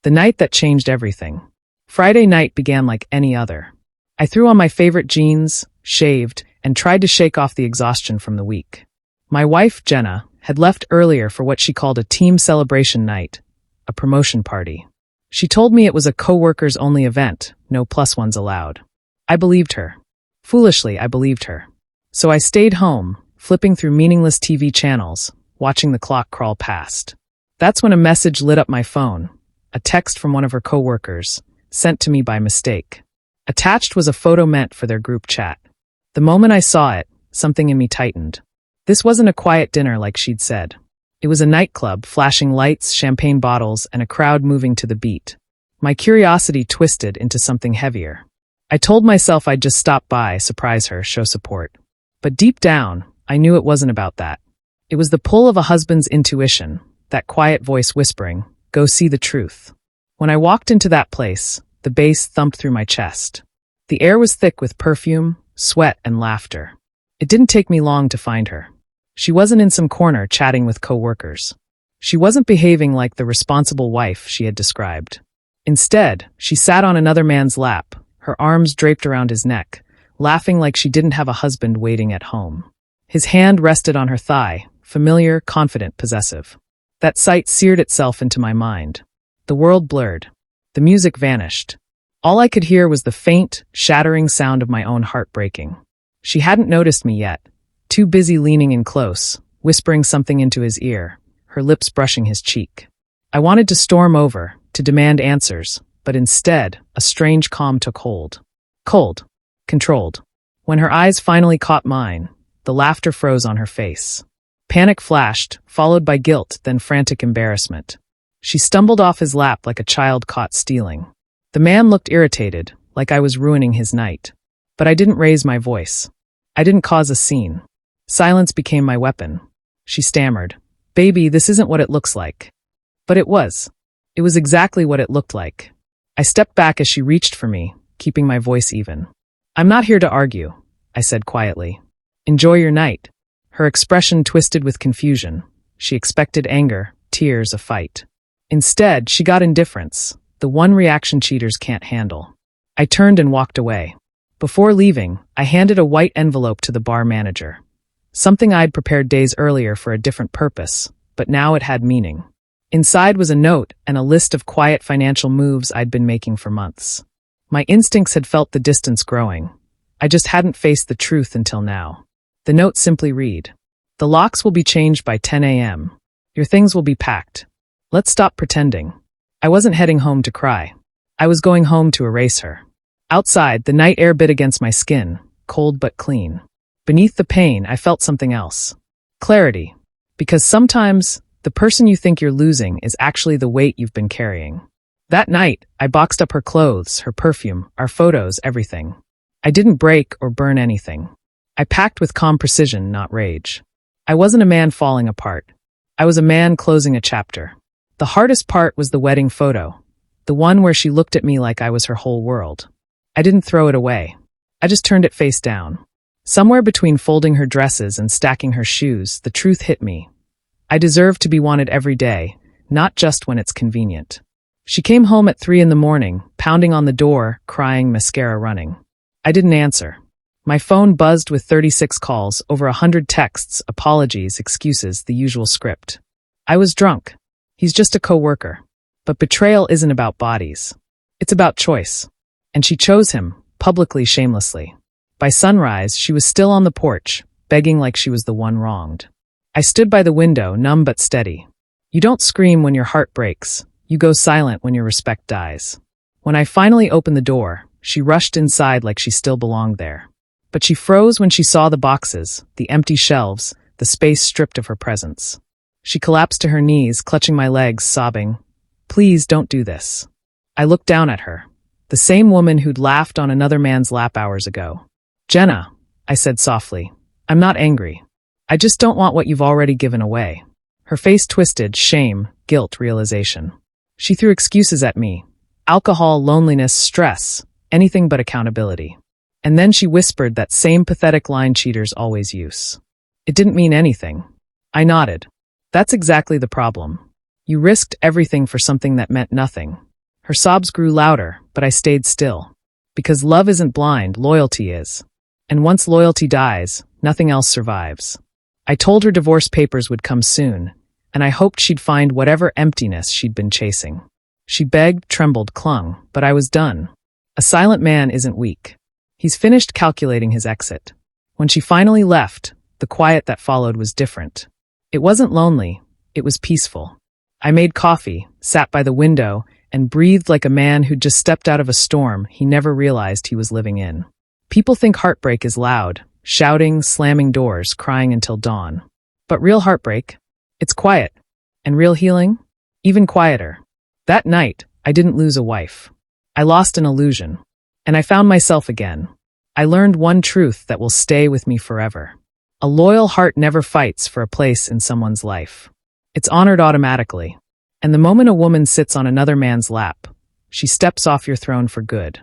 The night that changed everything. Friday night began like any other. I threw on my favorite jeans, shaved, and tried to shake off the exhaustion from the week. My wife, Jenna, had left earlier for what she called a team celebration night, a promotion party. She told me it was a co-workers only event, no plus ones allowed. I believed her. Foolishly, I believed her. So I stayed home, flipping through meaningless TV channels, watching the clock crawl past. That's when a message lit up my phone, a text from one of her co-workers, sent to me by mistake. Attached was a photo meant for their group chat. The moment I saw it, something in me tightened. This wasn't a quiet dinner like she'd said. It was a nightclub, flashing lights, champagne bottles, and a crowd moving to the beat. My curiosity twisted into something heavier. I told myself I'd just stop by, surprise her, show support. But deep down, I knew it wasn't about that. It was the pull of a husband's intuition, that quiet voice whispering, "Go see the truth." When I walked into that place, the bass thumped through my chest. The air was thick with perfume, sweat, and laughter. It didn't take me long to find her. She wasn't in some corner chatting with co-workers. She wasn't behaving like the responsible wife she had described. Instead, she sat on another man's lap, her arms draped around his neck, laughing like she didn't have a husband waiting at home. His hand rested on her thigh, familiar, confident, possessive. That sight seared itself into my mind. The world blurred. The music vanished. All I could hear was the faint, shattering sound of my own heart breaking. She hadn't noticed me yet, too busy leaning in close, whispering something into his ear, her lips brushing his cheek. I wanted to storm over, to demand answers, but instead, a strange calm took hold. Cold. Controlled. When her eyes finally caught mine, the laughter froze on her face. Panic flashed, followed by guilt, then frantic embarrassment. She stumbled off his lap like a child caught stealing. The man looked irritated, like I was ruining his night. But I didn't raise my voice. I didn't cause a scene. Silence became my weapon. She stammered, "Baby, this isn't what it looks like." But it was. It was exactly what it looked like. I stepped back as she reached for me, keeping my voice even. "I'm not here to argue," I said quietly. "Enjoy your night." Her expression twisted with confusion. She expected anger, tears, a fight. Instead, she got indifference, the one reaction cheaters can't handle. I turned and walked away. Before leaving, I handed a white envelope to the bar manager. Something I'd prepared days earlier for a different purpose, but now it had meaning. Inside was a note and a list of quiet financial moves I'd been making for months. My instincts had felt the distance growing. I just hadn't faced the truth until now. The note simply read, "The locks will be changed by 10 a.m. Your things will be packed. Let's stop pretending." I wasn't heading home to cry. I was going home to erase her. Outside, the night air bit against my skin, cold but clean. Beneath the pain, I felt something else. Clarity. Because sometimes, the person you think you're losing is actually the weight you've been carrying. That night, I boxed up her clothes, her perfume, our photos, everything. I didn't break or burn anything. I packed with calm precision, not rage. I wasn't a man falling apart. I was a man closing a chapter. The hardest part was the wedding photo, the one where she looked at me like I was her whole world. I didn't throw it away. I just turned it face down. Somewhere between folding her dresses and stacking her shoes, the truth hit me. I deserve to be wanted every day, not just when it's convenient. She came home at 3 a.m, pounding on the door, crying, mascara running. I didn't answer. My phone buzzed with 36 calls, over 100 texts, apologies, excuses, the usual script. I was drunk. He's just a co-worker. But betrayal isn't about bodies. It's about choice. And she chose him, publicly, shamelessly. By sunrise, she was still on the porch, begging like she was the one wronged. I stood by the window, numb but steady. You don't scream when your heart breaks. You go silent when your respect dies. When I finally opened the door, she rushed inside like she still belonged there. But she froze when she saw the boxes, the empty shelves, the space stripped of her presence. She collapsed to her knees, clutching my legs, sobbing, "Please don't do this." I looked down at her, the same woman who'd laughed on another man's lap hours ago. "Jenna," I said softly, "I'm not angry. I just don't want what you've already given away." Her face twisted, shame, guilt, realization. She threw excuses at me. Alcohol, loneliness, stress, anything but accountability. And then she whispered that same pathetic line cheaters always use. It didn't mean anything. I nodded. That's exactly the problem. You risked everything for something that meant nothing. Her sobs grew louder, but I stayed still. Because love isn't blind, loyalty is. And once loyalty dies, nothing else survives. I told her divorce papers would come soon, and I hoped she'd find whatever emptiness she'd been chasing. She begged, trembled, clung, but I was done. A silent man isn't weak. He's finished calculating his exit. When she finally left, the quiet that followed was different. It wasn't lonely, it was peaceful. I made coffee, sat by the window, and breathed like a man who'd just stepped out of a storm he never realized he was living in. People think heartbreak is loud, shouting, slamming doors, crying until dawn. But real heartbreak? It's quiet. And real healing? Even quieter. That night, I didn't lose a wife. I lost an illusion. And I found myself again. I learned one truth that will stay with me forever. A loyal heart never fights for a place in someone's life. It's honored automatically. And the moment a woman sits on another man's lap, she steps off your throne for good.